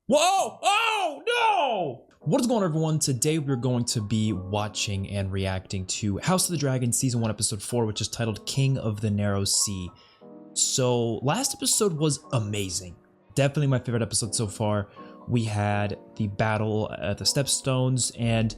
Whoa! Oh, no! What is going on, everyone? Today we're going to be watching and reacting to House of the Dragon Season 1 Episode 4, which is titled King of the Narrow Sea. So, last episode was amazing. Definitely my favorite episode so far. We had the battle at the Stepstones, and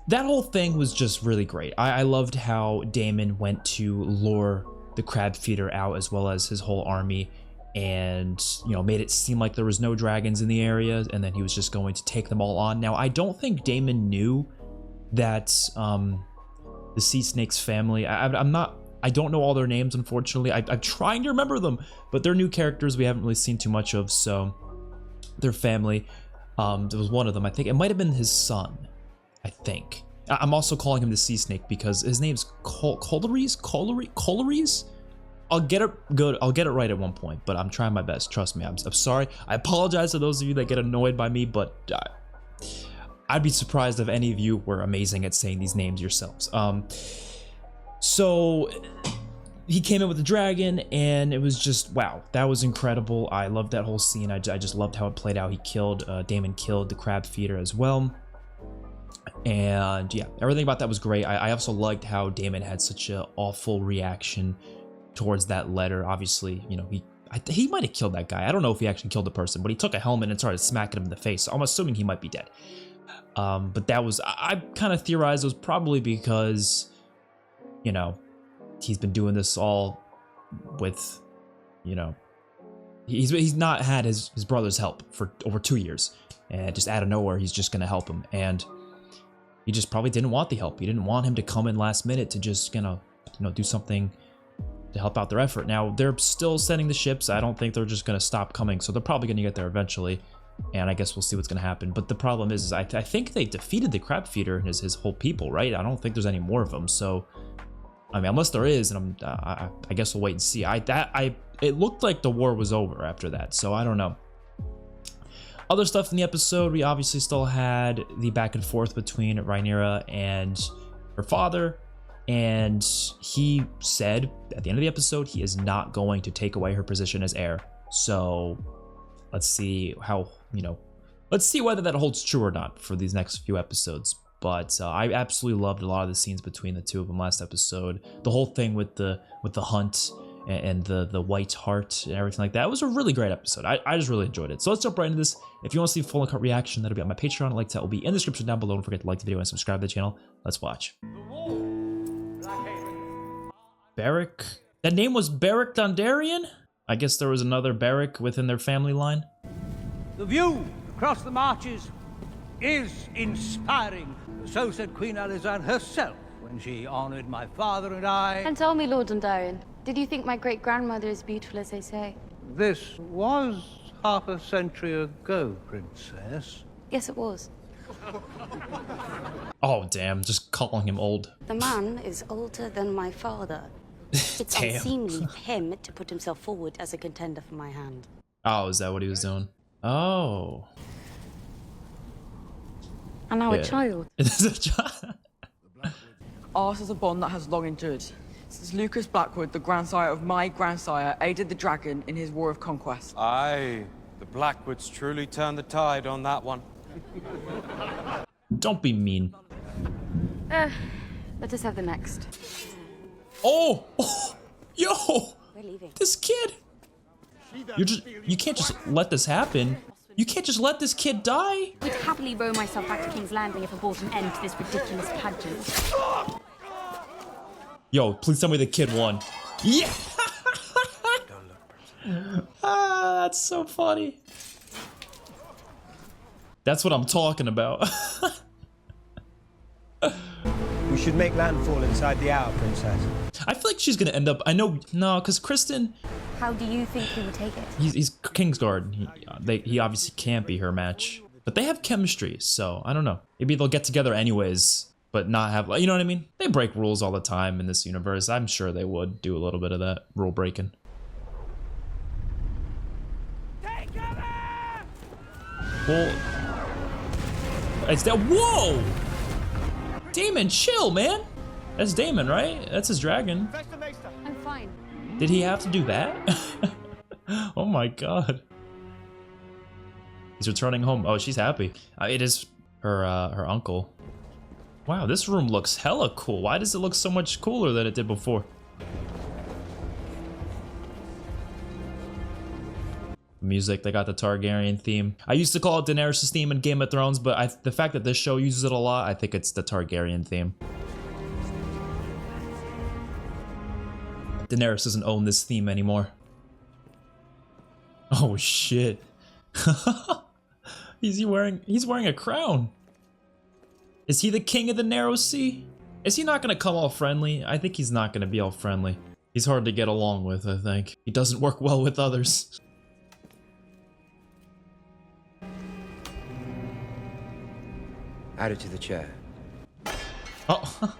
that whole thing was just really great. I loved how Daemon went to lure the crab feeder out as well as his whole army, and made it seem like there was no dragons in the area, and then he was just going to take them all on. Now I don't think Daemon knew that the Sea Snake's family, I don't know all their names, unfortunately. I'm trying to remember them, but they're new characters we haven't really seen too much of. So their family, there was one of them, I think it might have been his son, I think. I'm also calling him the Sea Snake because his name's Coleries. I'll get it right at one point, but I'm trying my best. Trust me. I'm sorry. I apologize to those of you that get annoyed by me, but I'd be surprised if any of you were amazing at saying these names yourselves. So he came in with the dragon, and it was just, wow, that was incredible. I loved that whole scene. I just loved how it played out. Daemon killed the crab feeder as well. And yeah, everything about that was great. I also liked how Daemon had such an awful reaction towards that letter. Obviously, he might have killed that guy. I don't know if he actually killed the person, but he took a helmet and started smacking him in the face. So I'm assuming he might be dead. But that was, I kind of theorized it was probably because, he's been doing this all with, he's not had his brother's help for over 2 years, and just out of nowhere, he's just going to help him. And he just probably didn't want the help. He didn't want him to come in last minute to just, do something to help out their effort. Now, they're still sending the ships. I don't think they're just going to stop coming, so they're probably going to get there eventually, and I guess we'll see what's going to happen. But the problem is I think they defeated the crab feeder and his whole people, right? I don't think there's any more of them, so I mean, unless there is, and I guess we'll wait and see. It looked like the war was over after that, so I don't know. Other stuff in the episode, we obviously still had the back and forth between Rhaenyra and her father, and he said at the end of the episode he is not going to take away her position as heir. So let's see how, let's see whether that holds true or not for these next few episodes. But I absolutely loved a lot of the scenes between the two of them last episode. The whole thing with the hunt and the white heart and everything like that. It was a really great episode. I just really enjoyed it. So let's jump right into this. If you want to see a full uncut reaction, that'll be on my Patreon. A link to that will be in the description down below. Don't forget to like the video and subscribe to the channel. Let's watch. Beric? That name was Beric Dondarrion? I guess there was another Beric within their family line. The view across the marches is inspiring. So said Queen Alizane herself when she honored my father and I. And tell me, Lord Dondarrion, did you think my great-grandmother is beautiful as they say? This was half a century ago, Princess. Yes, it was. Oh, damn, just calling him old. The man is older than my father. It's unseemly of him to put himself forward as a contender for my hand. Oh, is that what he was doing? Oh. And now a child. It is a child. Ours is a bond that has long endured. Since Lucas Blackwood, the grandsire of my grandsire, aided the dragon in his war of conquest. Aye, the Blackwoods truly turned the tide on that one. Don't be mean. Let us have the next. Oh! Yo! We're leaving. This kid! You can't just let this happen. You can't just let this kid die. Would happily row myself back to King's Landing if I brought an end to this ridiculous pageant. Yo, please tell me the kid won. Yeah! Ah, that's so funny. That's what I'm talking about. We should make landfall inside the hour, Princess. I feel like she's gonna end up. No, because Kristen. How do you think he would take it? He's Kingsguard. He obviously can't be her match, but they have chemistry, so I don't know. Maybe they'll get together anyways, but not have, you know what I mean? They break rules all the time in this universe. I'm sure they would do a little bit of that rule breaking. Well, it's that. Whoa! Daemon, chill, man. That's Daemon, right? That's his dragon. I'm fine. Did he have to do that? Oh my god. He's returning home. Oh, she's happy. It is her her uncle. Wow, this room looks hella cool. Why does it look so much cooler than it did before? Music, they got the Targaryen theme. I used to call it Daenerys' theme in Game of Thrones, but the fact that this show uses it a lot, I think it's the Targaryen theme. Daenerys doesn't own this theme anymore. Oh shit. He's wearing a crown. Is he the king of the Narrow Sea? Is he not gonna come all friendly? I think he's not gonna be all friendly. He's hard to get along with, I think. He doesn't work well with others. Add it to the chair. Oh.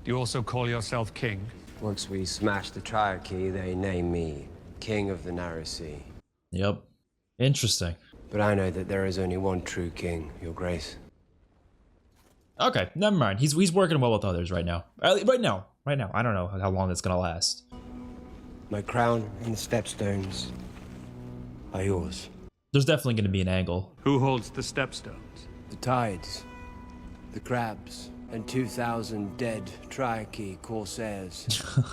Do you also call yourself king? Once we smash the Triarchy, they name me King of the Narrow Sea. Yep. Interesting. But I know that there is only one true king, Your Grace. Okay, never mind. He's working well with others right now. Right now. I don't know how long that's gonna last. My crown and the stepstones are yours. There's definitely gonna be an angle. Who holds the stepstones? The tides, the crabs, and 2,000 dead Triarchy corsairs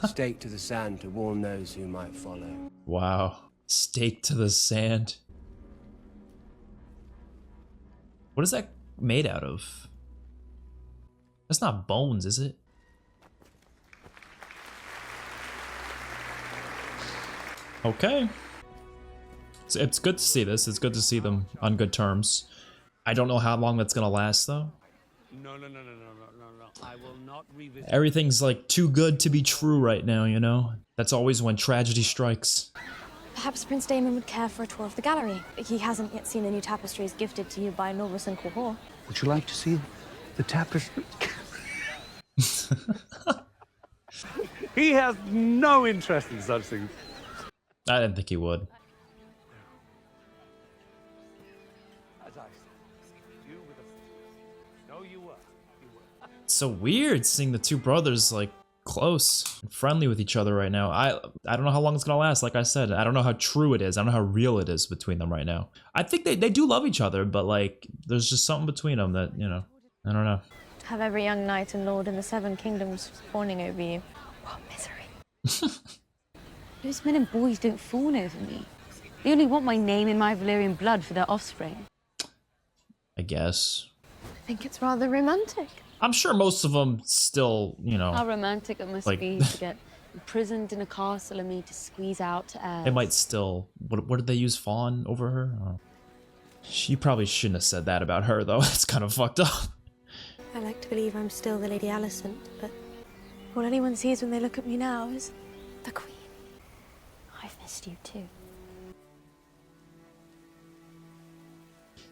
staked to the sand to warn those who might follow. Wow. Stake to the sand. What is that made out of? That's not bones, is it? Okay. So it's good to see this. It's good to see them on good terms. I don't know how long that's gonna last, though. No. I will not revisit. Everything's like too good to be true right now, you know? That's always when tragedy strikes. Perhaps Prince Daemon would care for a tour of the gallery. He hasn't yet seen the new tapestries gifted to you by Norris and Quahor. Would you like to see the tapestry? He has no interest in such things. I didn't think he would. As I said, you were the... No, you were. It's so weird seeing the two brothers like close and friendly with each other right now. I don't know how long it's gonna last. Like I said, I don't know how true it is. I don't know how real it is between them right now. I think they do love each other, but like there's just something between them that, you know, I don't know. Have every young knight and lord in the Seven Kingdoms fawning over you. What misery. Those men and boys don't fawn over me. They only want my name and my Valyrian blood for their offspring. I guess. I think it's rather romantic. I'm sure most of them still, you know. How romantic it must Like- be to get imprisoned in a castle and me to squeeze out air. They might still. What did they use? Fawn over her? Oh. She probably shouldn't have said that about her, though. It's kind of fucked up. I like to believe I'm still the Lady Alicent, but all anyone sees when they look at me now is the Queen. I've missed you too.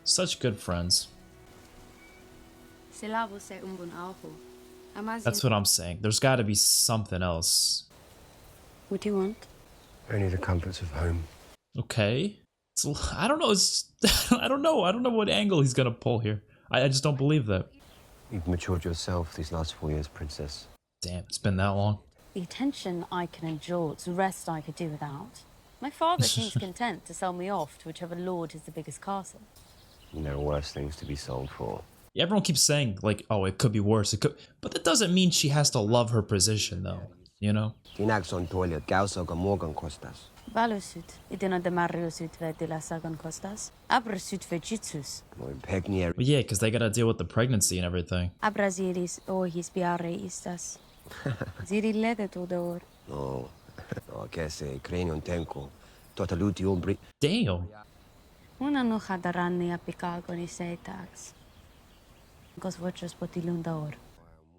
Such good friends. That's what I'm saying. There's got to be something else. What do you want? Only the comforts of home. Okay. So I don't know. I don't know. I don't know what angle he's gonna pull here. I just don't believe that. You've matured yourself these last 4 years, Princess. Damn, it's been that long. The attention I can endure, it's the rest I could do without. My father seems content to sell me off to whichever lord has the biggest castle. There are worse things to be sold for. Everyone keeps saying, like, oh, it could be worse. It could, but that doesn't mean she has to love her position, though. You know? Tinagson toilet, gausoga morgan costas. Balusut, idina de mariusut ve la sagon costas. Abrasut ve jutsus. Pegnier. But yeah, because they gotta deal with the pregnancy and everything. Abrasiris ohis biare istas. Ziri lede tudor. No. No, che se cranion tenco. Totaluti umbri. Damn. Una no hadaranni apicagoni seitax. Gos vochos potilundaor.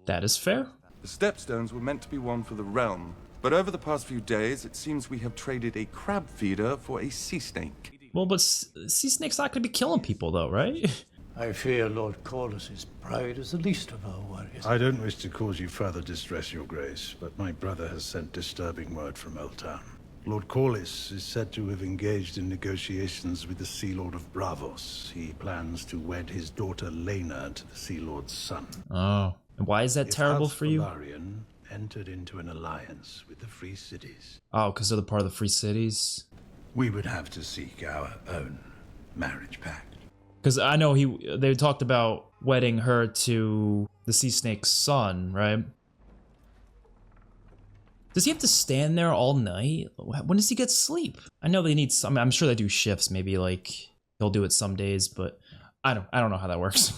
That is fair. The stepstones were meant to be one for the realm, but over the past few days, it seems we have traded a crab feeder for a sea snake. Well, but sea snake's not gonna be killing people, though, right? I fear Lord Corlys's pride is the least of our worries. I don't wish to cause you further distress, Your Grace, but my brother has sent disturbing word from Old Town. Lord Corlys is said to have engaged in negotiations with the Sea Lord of Bravos. He plans to wed his daughter Laena to the Sea Lord's son. Oh. And why is that terrible House for you? Velaryon entered into an alliance with the Free Cities. Oh, because they're the part of the Free Cities? We would have to seek our own. marriage pact. Because I know they talked about wedding her to the Sea Snake's son, right? Does he have to stand there all night? When does he get sleep? I know they need some. I'm sure they do shifts. Maybe like he'll do it some days, but I don't know how that works.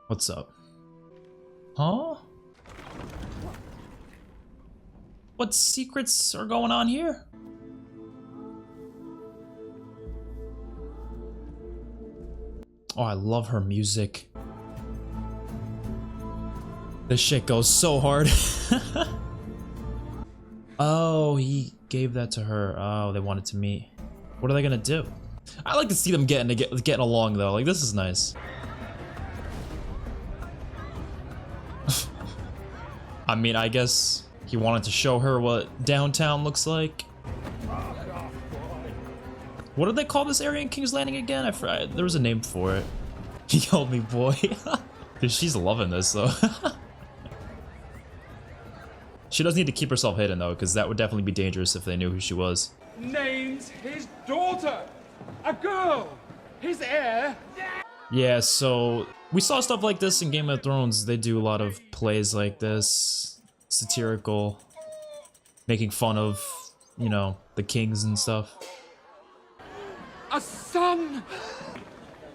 What's up? Huh? What secrets are going on here? Oh, I love her music. This shit goes so hard. Oh, he gave that to her. Oh, they wanted to meet. What are they gonna do? I like to see them getting along though. Like, this is nice. I mean, I guess he wanted to show her what downtown looks like. What did they call this area in King's Landing again? I forgot. There was a name for it. He called me boy. Dude, she's loving this though. She does need to keep herself hidden though, because that would definitely be dangerous if they knew who she was. Names his daughter, a girl, his heir. Yeah, so we saw stuff like this in Game of Thrones. They do a lot of plays like this, satirical, making fun of, you know, the kings and stuff. A son,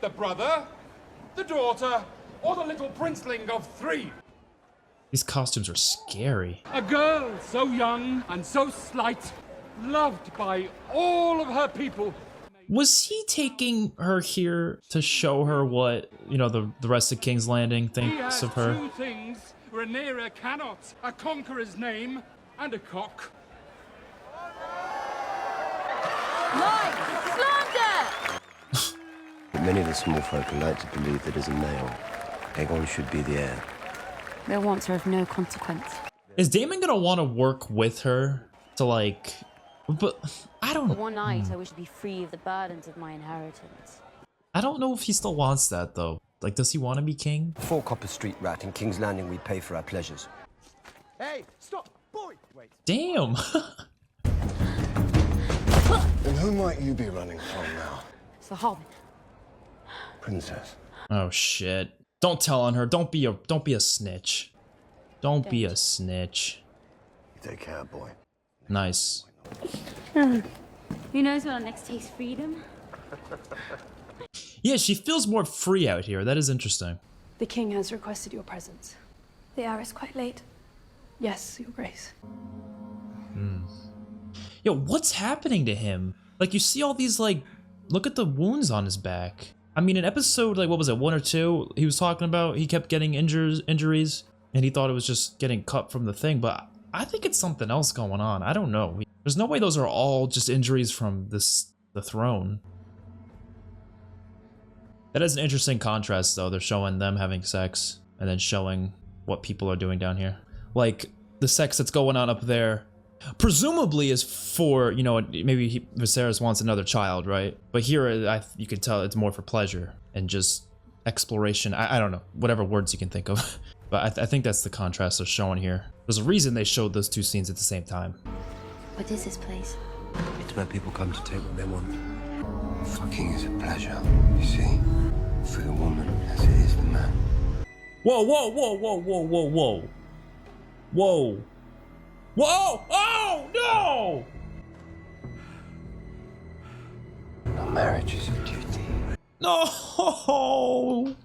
the brother, the daughter, or the little princeling of 3. These costumes are scary. A girl so young and so slight, loved by all of her people. Was he taking her here to show her what, you know, the rest of King's Landing thinks of her? 2 things Rhaenyra cannot: a conqueror's name and a cock. Many of the small folk are like to believe that as a male, Aegon should be the heir. Their wants are of no consequence. Is Daemon gonna want to work with her to like... But I don't... But one night I wish to be free of the burdens of my inheritance. I don't know if he still wants that though. Like, does he want to be king? 4 copper street rat in King's Landing we pay for our pleasures. Hey, stop, boy! Wait. Damn! And who might you be running from now? It's the Hobbit. Princess. Oh shit. Don't tell on her. Don't be a snitch. Don't be a snitch. Take care, boy. Nice. Who knows when I'll next taste freedom? Yeah, she feels more free out here. That is interesting. The king has requested your presence. The hour is quite late. Yes, your grace. Yo, what's happening to him? Like, you see all these, like, look at the wounds on his back. I mean, in episode, like, what was it, 1 or 2, he was talking about he kept getting injuries, and he thought it was just getting cut from the thing, but I think it's something else going on. I don't know. There's no way those are all just injuries from the throne. That is an interesting contrast, though. They're showing them having sex, and then showing what people are doing down here. Like, the sex that's going on up there, presumably is for, you know, maybe Viserys wants another child, right? But here, you can tell it's more for pleasure and just exploration. I don't know, whatever words you can think of. But I think that's the contrast they're showing here. There's a reason they showed those 2 scenes at the same time. What is this place? It's where people come to take what they want. Fucking is a pleasure, you see? For the woman as it is the man. Whoa, whoa, whoa, whoa, whoa, whoa, whoa. Whoa. Whoa! Oh, no! Our marriage is a duty. No!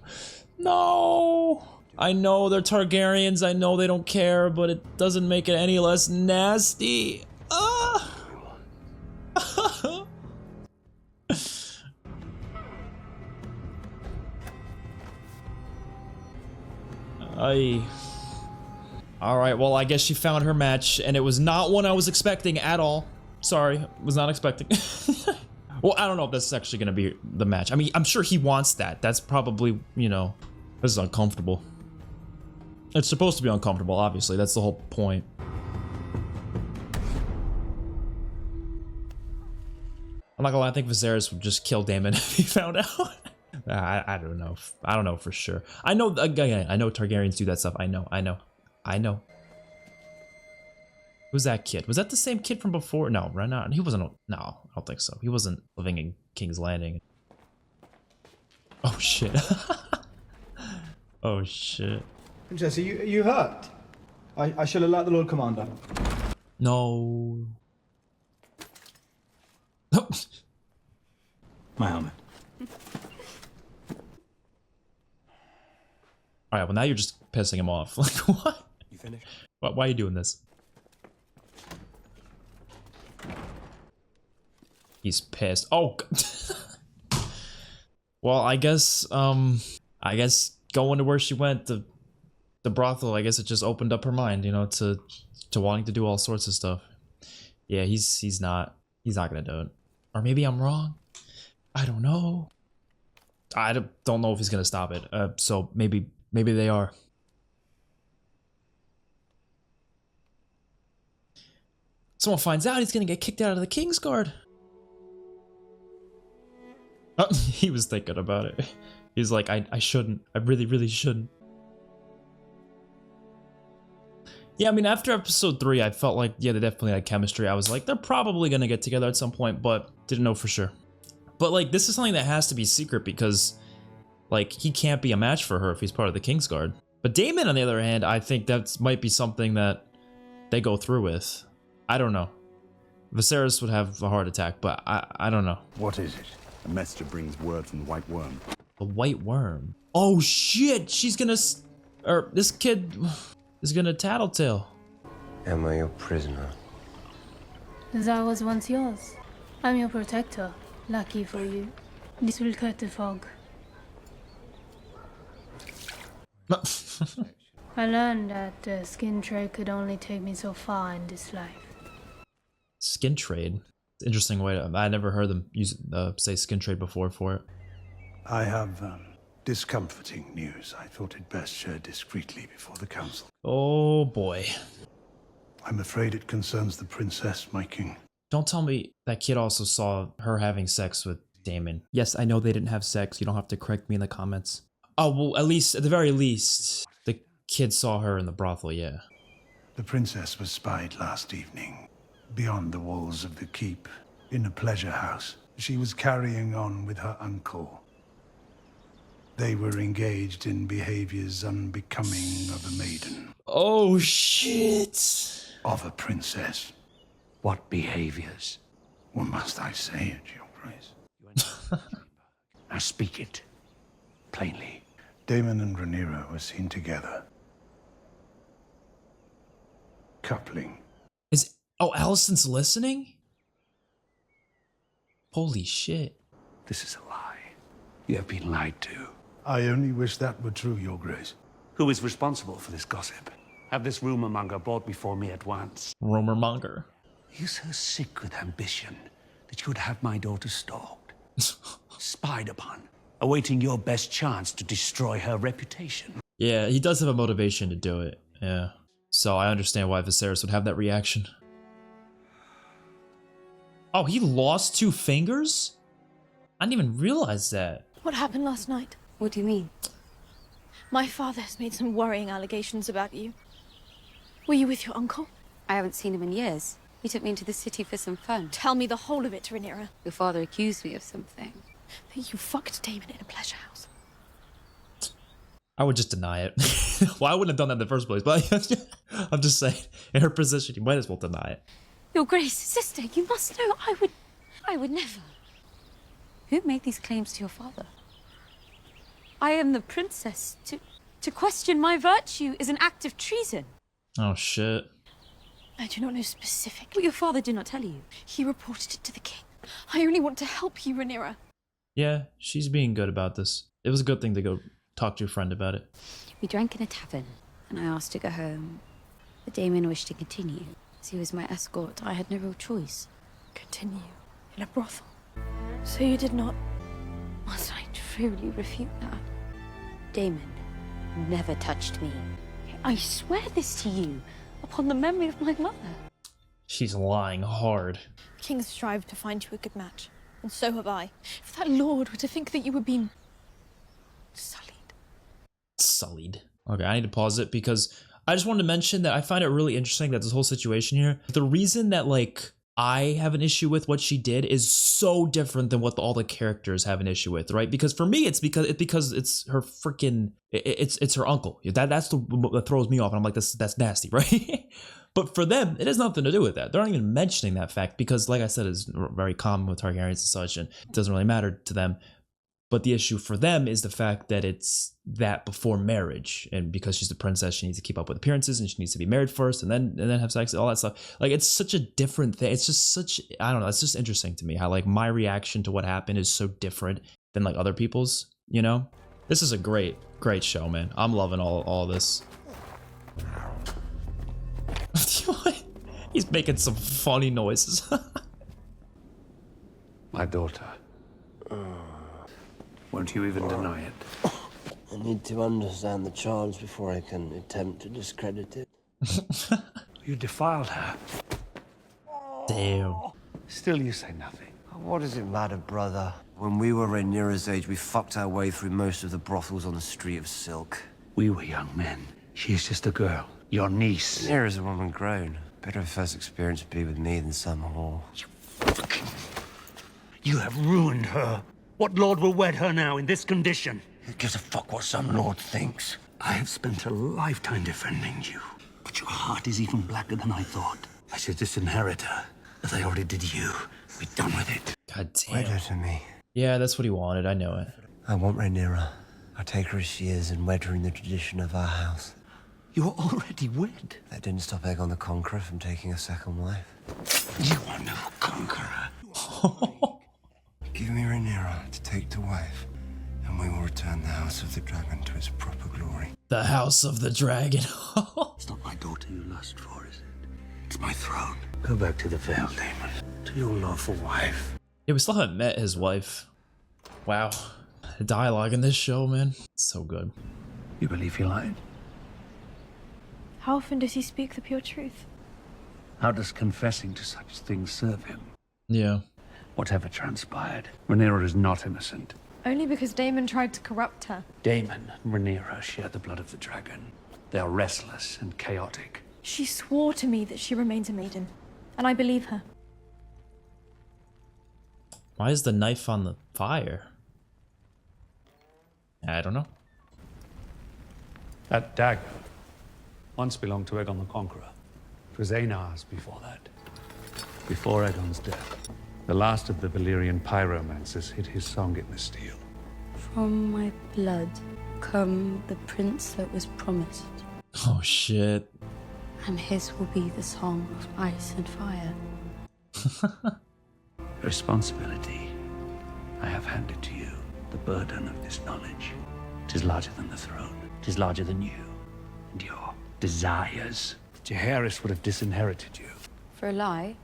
No! I know they're Targaryens, I know they don't care, but it doesn't make it any less nasty. Ah! Alright, well, I guess she found her match, and it was not one I was expecting at all. Sorry, was not expecting. Well, I don't know if this is actually gonna be the match. I mean, I'm sure he wants that. That's probably, you know, this is uncomfortable. It's supposed to be uncomfortable, obviously. That's the whole point. I'm not gonna lie, I think Viserys would just kill Daemon if he found out. I don't know. I don't know for sure. I know, again, I know Targaryens do that stuff. I know. Who's that kid? Was that the same kid from before? No, right now he wasn't. No, I don't think so. He wasn't living in King's Landing. Oh shit. Oh shit. Princess, are you hurt? I shall alert the Lord Commander. No. My helmet. All right. Well, now you're just pissing him off. Like what? You finished? Why are you doing this? He's pissed. Oh. Well, I guess going to where she went, the brothel, I guess it just opened up her mind, you know, to wanting to do all sorts of stuff. Yeah, he's not gonna do it. Or maybe I'm wrong. I don't know. I don't know if he's gonna stop it. So maybe they are. Someone finds out, he's gonna get kicked out of the Kingsguard. He was thinking about it. He's like, I shouldn't. I really shouldn't. Yeah, I mean, after episode 3, I felt like, yeah, they definitely had chemistry. I was like, they're probably gonna get together at some point, but didn't know for sure. But like, this is something that has to be secret because, like, he can't be a match for her if he's part of the Kingsguard. But Daemon, on the other hand, I think that might be something that they go through with. I don't know. Viserys would have a heart attack, but I don't know. What is it? A messenger brings word from the White Worm. The White Worm? Oh shit! She's gonna... this kid is gonna tattletale. Am I your prisoner? That was once yours. I'm your protector. Lucky for you. This will cut the fog. I learned that the skin trade could only take me so far in this life. Skin trade? Interesting way to... I never heard them say skin trade before for it. I have discomforting news. I thought it best shared discreetly before the council. Oh boy. I'm afraid it concerns the princess, my king. Don't tell me that kid also saw her having sex with Daemon. Yes, I know they didn't have sex. You don't have to correct me in the comments. Oh, well, at the very least, the kid saw her in the brothel, yeah. The princess was spied last evening, beyond the walls of the keep, in a pleasure house. She was carrying on with her uncle. They were engaged in behaviors unbecoming of a maiden. Oh, shit. Of a princess. What behaviors? What must I say it, Your Grace? Now speak it plainly. Daemon and Rhaenyra were seen together. Coupling. Oh, Alicent's listening? Holy shit. This is a lie. You have been lied to. I only wish that were true, Your Grace. Who is responsible for this gossip? Have this rumor monger brought before me at once. Rumor monger? You're so sick with ambition that you would have my daughter stalked, spied upon, awaiting your best chance to destroy her reputation. Yeah, he does have a motivation to do it, yeah. So I understand why Viserys would have that reaction. Oh, he lost 2 fingers? I didn't even realize that. What happened last night? What do you mean? My father has made some worrying allegations about you. Were you with your uncle? I haven't seen him in years. He took me into the city for some fun. Tell me the whole of it, Rhaenyra. Your father accused me of something. That you fucked Daemon in a pleasure house. I would just deny it. Well, I wouldn't have done that in the first place, but I'm just saying, in her position, you might as well deny it. Your Grace, sister, you must know I would never. Who made these claims to your father? I am the princess. To question my virtue is an act of treason. Oh, shit. I do not know specifically. What your father did not tell you. He reported it to the king. I only want to help you, Rhaenyra. Yeah, she's being good about this. It was a good thing to go talk to your friend about it. We drank in a tavern, and I asked to go home. But Daemon wished to continue. As he was my escort, I had no real choice. Continue? In a brothel? So you did not... Must I truly refute that? Daemon never touched me. I swear this to you, upon the memory of my mother. She's lying hard. Kings strive to find you a good match, and so have I. If that lord were to think that you were being... sullied. Sullied. Okay, I need to pause it because I just wanted to mention that I find it really interesting that this whole situation here, the reason that like I have an issue with what she did is so different than what all the characters have an issue with, right? Because for me, it's because it's her freaking, it's her uncle. That's that throws me off, and I'm like, that's nasty, right? But for them, it has nothing to do with that. They're not even mentioning that fact because, like I said, it's very common with Targaryens and such, and it doesn't really matter to them. But the issue for them is the fact that it's that before marriage, and because she's the princess, she needs to keep up with appearances, and she needs to be married first, and then have sex, all that stuff. Like, it's such a different thing. It's just such, I don't know. It's just interesting to me how like my reaction to what happened is so different than like other people's. You know, this is a great show, man. I'm loving all this. He's making some funny noises. My daughter. Won't you even deny it? I need to understand the charge before I can attempt to discredit it. You defiled her. Damn. Still you say nothing. What does it matter, brother? When we were Rhaenyra's age, we fucked our way through most of the brothels on the Street of Silk. We were young men. She is just a girl. Your niece. Rhaenyra's a woman grown. Better her first experience would be with me than some whore. You have ruined her. What lord will wed her now in this condition? Who gives a fuck what some lord thinks? I have spent a lifetime defending you, but your heart is even blacker than I thought. I should disinherit her, as I already did you. Be done with it. God damn. Wed her to me. Yeah, that's what he wanted. I know it. I want Rhaenyra. I'll take her as she is and wed her in the tradition of our house. You're already wed. That didn't stop Aegon the Conqueror from taking a second wife. You are no conqueror. Give me Rhaenyra to take to wife, and we will return the House of the Dragon to its proper glory. The House of the Dragon. It's not my daughter you lust for, is it? It's my throne. Go back to the Vale, Daemon. To your lawful wife. Yeah, we still haven't met his wife. Wow. The dialogue in this show, man. It's so good. You believe he lied? How often does he speak the pure truth? How does confessing to such things serve him? Yeah. Whatever transpired, Rhaenyra is not innocent. Only because Daemon tried to corrupt her. Daemon and Rhaenyra share the blood of the dragon. They are restless and chaotic. She swore to me that she remains a maiden, and I believe her. Why is the knife on the fire? I don't know. That dagger once belonged to Aegon the Conqueror. It was Aenar's before that. Before Aegon's death, the last of the Valyrian pyromancers hid his song in the steel. From my blood come the prince that was promised, Oh shit. and his will be the song of ice and fire. Responsibility. I have handed to you the burden of this knowledge. It is larger than the throne. It is larger than you and your desires. Jaehaerys would have disinherited you. For a lie?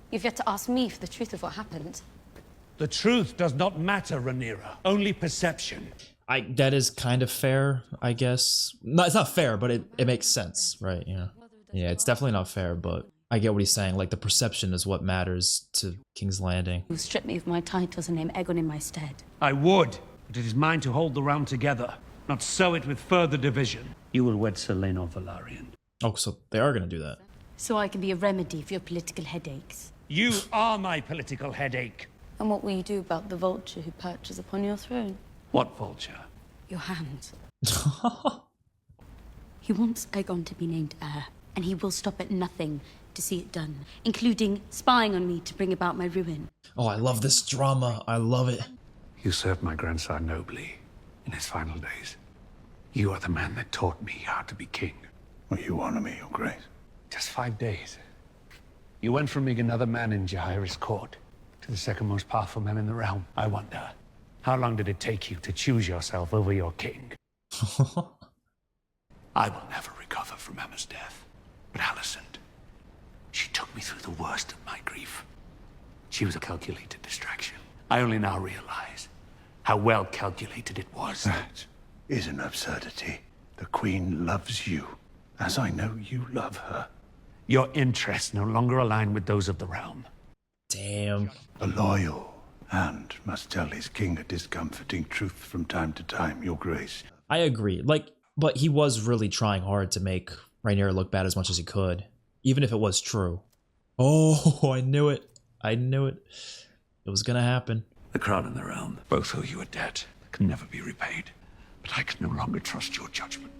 You've yet to ask me for the truth of what happened. The truth does not matter, Rhaenyra. Only perception. That is kind of fair, I guess. No, it's not fair, but it makes sense, right? Yeah. Yeah, it's definitely not fair, but I get what he's saying. Like, the perception is what matters to King's Landing. You strip me of my titles and name Aegon in my stead. I would, but it is mine to hold the realm together, not sow it with further division. You will wed Sir Laenor Velaryon. Oh, so they are gonna do that. So I can be a remedy for your political headaches. You are my political headache. And what will you do about the vulture who perches upon your throne? What vulture? Your hand. He wants Aegon to be named heir, and he will stop at nothing to see it done, including spying on me to bring about my ruin. Oh, I love this drama. I love it. You served my grandson nobly in his final days. You are the man that taught me how to be king. Will you honor me, Your Grace? Just 5 days. You went from being another man in Jaehaerys' court to the second most powerful man in the realm. I wonder, how long did it take you to choose yourself over your king? I will never recover from Emma's death. But Alicent, she took me through the worst of my grief. She was a calculated distraction. I only now realize how well calculated it was. That is an absurdity. The Queen loves you, as I know you love her. Your interests no longer align with those of the realm. Damn. A loyal and must tell his king a discomforting truth from time to time, Your Grace. I agree. Like, but he was really trying hard to make Rhaenyra look bad as much as he could, even if it was true. Oh, I knew it. I knew it. It was gonna happen. The crown and the realm both owe you a debt that can never be repaid. But I can no longer trust your judgment.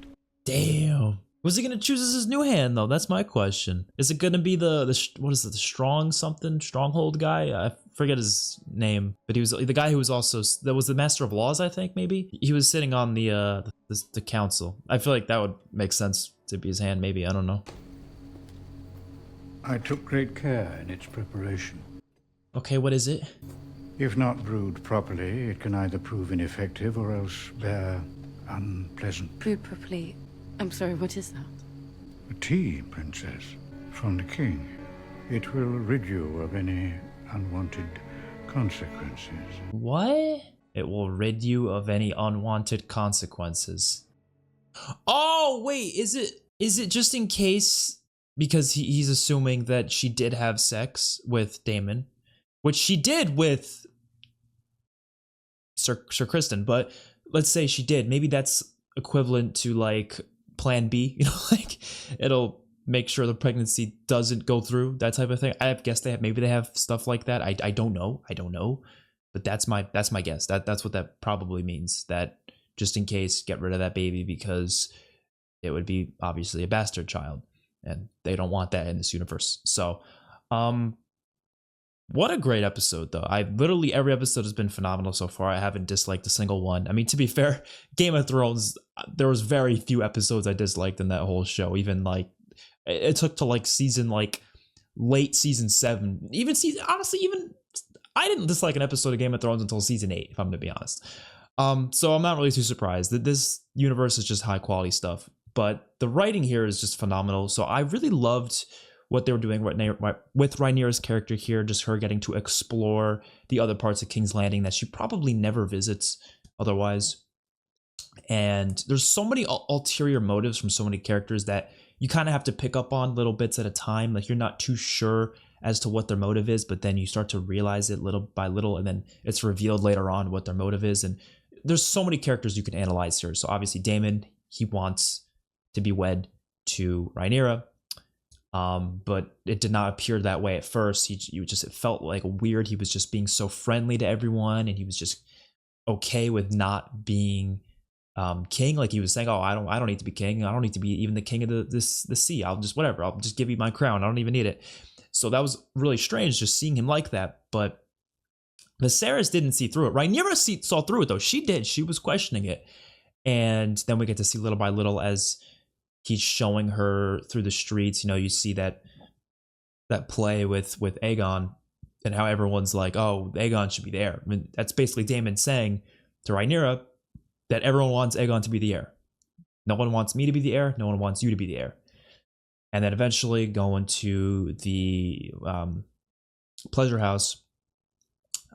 Damn. Was he gonna choose as his new hand though? That's my question. Is it gonna be the what is it? The stronghold guy? I forget his name, but he was the guy who was also that was the Master of Laws. I think maybe he was sitting on the council. I feel like that would make sense to be his hand. Maybe, I don't know. I took great care in its preparation. Okay, what is it? If not brewed properly, it can either prove ineffective or else bear unpleasant. Brewed properly. I'm sorry, what is that? A tea, Princess, from the king. It will rid you of any unwanted consequences. What? It will rid you of any unwanted consequences. Oh, wait, is it just in case, because he's assuming that she did have sex with Daemon, which she did with Sir Criston, but let's say she did. Maybe that's equivalent to like plan B, you know, like it'll make sure the pregnancy doesn't go through, that type of thing. I guess maybe they have stuff like that. I don't know. But that's my guess. That's what that probably means. That just in case, get rid of that baby because it would be obviously a bastard child, and they don't want that in this universe. So, what a great episode, though. Literally every episode has been phenomenal so far. I haven't disliked a single one. I mean, to be fair, Game of Thrones, there was very few episodes I disliked in that whole show. Even like, it took to like late season 7. Honestly, I didn't dislike an episode of Game of Thrones until season 8, if I'm gonna be honest. So I'm not really too surprised that this universe is just high quality stuff. But the writing here is just phenomenal. So I really loved what they were doing with Rhaenyra's character here, just her getting to explore the other parts of King's Landing that she probably never visits otherwise. And there's so many ulterior motives from so many characters that you kind of have to pick up on little bits at a time. Like, you're not too sure as to what their motive is, but then you start to realize it little by little, and then it's revealed later on what their motive is. And there's so many characters you can analyze here. So obviously Daemon, he wants to be wed to Rhaenyra. But it did not appear that way at first. It felt like weird. He was just being so friendly to everyone, and he was just okay with not being king. Like, he was saying, "Oh, I don't need to be king. I don't need to be even the king of the sea. I'll just give you my crown. I don't even need it." So that was really strange, just seeing him like that. But Viserys didn't see through it. Rhaenyra saw through it though. She did. She was questioning it, and then we get to see little by little as he's showing her through the streets. You know, you see that play with Aegon and how everyone's like, "Oh, Aegon should be the heir." I mean, that's basically Daemon saying to Rhaenyra that everyone wants Aegon to be the heir. No one wants me to be the heir. No one wants you to be the heir. And then eventually going to the pleasure house.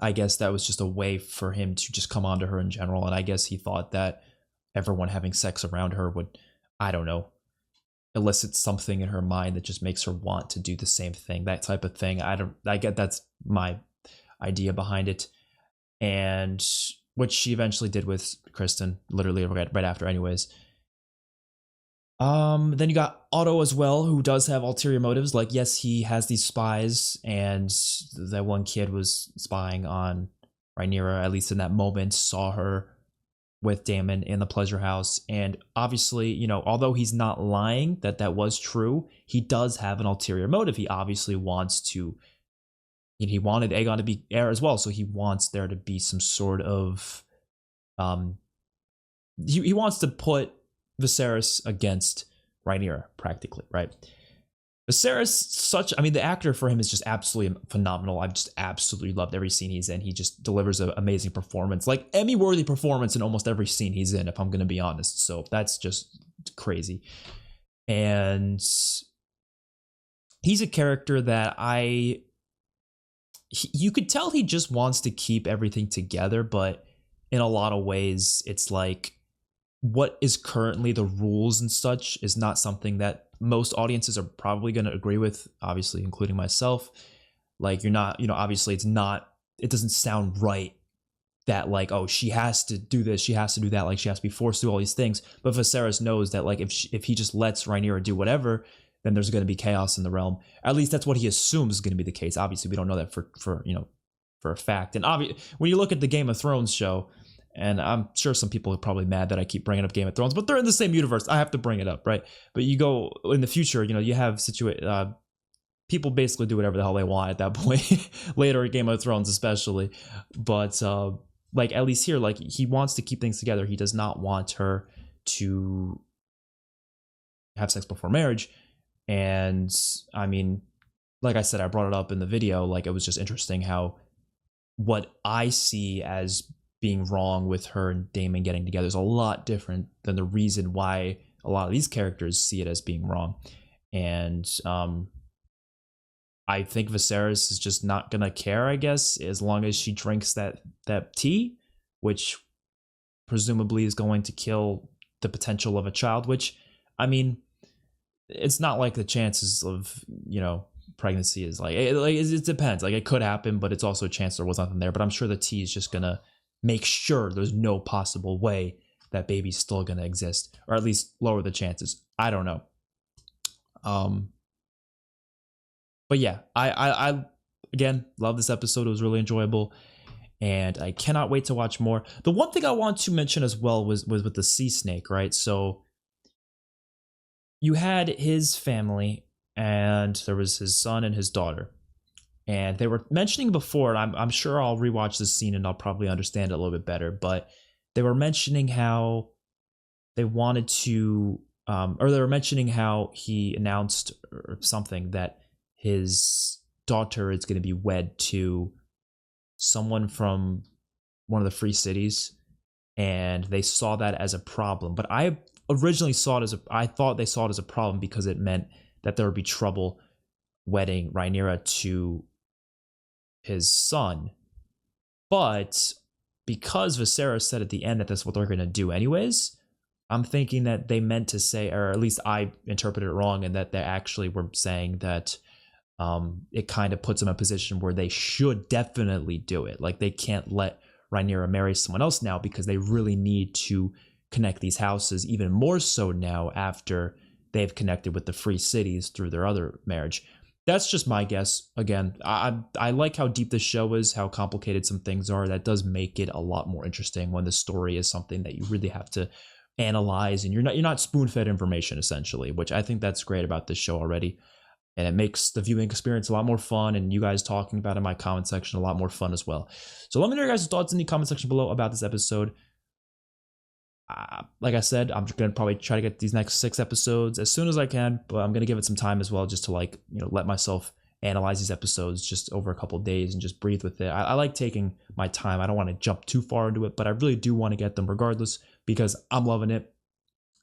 I guess that was just a way for him to just come onto her in general. And I guess he thought that everyone having sex around her would, I don't know, elicit something in her mind that just makes her want to do the same thing, that type of thing. I get that's my idea behind it. And which she eventually did with Criston, literally right after anyways. Then you got Otto as well, who does have ulterior motives. Like, yes, he has these spies, and that one kid was spying on Rhaenyra, at least in that moment, saw her with Daemon in the pleasure house. And obviously, you know, although he's not lying that was true, he does have an ulterior motive. He obviously wants to, he wanted Aegon to be heir as well, so he wants there to be some sort of, he wants to put Viserys against Rhaenyra, practically, right? Viserys, the actor for him is just absolutely phenomenal. I've just absolutely loved every scene he's in. He just delivers an amazing performance, like Emmy-worthy performance in almost every scene he's in, if I'm going to be honest. So that's just crazy. And he's a character that you could tell he just wants to keep everything together, but in a lot of ways, it's like what is currently the rules and such is not something that most audiences are probably going to agree with, obviously, including myself. Like, you're not, obviously it doesn't sound right that like, oh, she has to do this, she has to do that, like she has to be forced to do all these things. But Viserys knows that like if he just lets Rhaenyra do whatever, then there's going to be chaos in the realm. At least that's what he assumes is going to be the case. Obviously, we don't know that for a fact. And when you look at the Game of Thrones show, and I'm sure some people are probably mad that I keep bringing up Game of Thrones, but they're in the same universe. I have to bring it up, right? But you go in the future, you have people basically do whatever the hell they want at that point. Later in Game of Thrones, especially, but like at least here, like he wants to keep things together. He does not want her to have sex before marriage. And I mean, like I said, I brought it up in the video. Like it was just interesting how what I see as being wrong with her and Daemon getting together is a lot different than the reason why a lot of these characters see it as being wrong. And I think Viserys is just not gonna care, I guess, as long as she drinks that tea, which presumably is going to kill the potential of a child. Which, I mean, it's not like the chances of pregnancy is like it depends. Like it could happen, but it's also a chance there was nothing there. But I'm sure the tea is just gonna make sure there's no possible way that baby's still gonna exist, or at least lower the chances. I don't know. But yeah, I again love this episode. It was really enjoyable, and I cannot wait to watch more. The one thing I want to mention as well was with the sea snake, right? So you had his family, and there was his son and his daughter, and they were mentioning before. And I'm sure I'll rewatch this scene and I'll probably understand it a little bit better. But they were mentioning how they wanted to, or they were mentioning how he announced or something that his daughter is going to be wed to someone from one of the free cities, and they saw that as a problem. But I originally saw it as I thought they saw it as a problem because it meant that there would be trouble wedding Rhaenyra to his son. But because Viserys said at the end that that's what they're going to do anyways, I'm thinking that they meant to say, or at least I interpreted it wrong, and that they actually were saying that it kind of puts them in a position where they should definitely do it. Like they can't let Rhaenyra marry someone else now because they really need to connect these houses even more so now after they've connected with the free cities through their other marriage. That's just my guess. Again, I like how deep this show is, how complicated some things are. That does make it a lot more interesting when the story is something that you really have to analyze, and you're not spoon-fed information essentially, which I think that's great about this show already. And it makes the viewing experience a lot more fun, and you guys talking about it in my comment section a lot more fun as well. So let me know your guys' thoughts in the comment section below about this episode. Like I said, I'm going to probably try to get these next 6 episodes as soon as I can, but I'm going to give it some time as well, just to let myself analyze these episodes just over a couple of days and just breathe with it. I like taking my time. I don't want to jump too far into it, but I really do want to get them regardless because I'm loving it.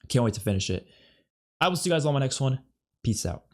Can't wait to finish it. I will see you guys on my next one. Peace out.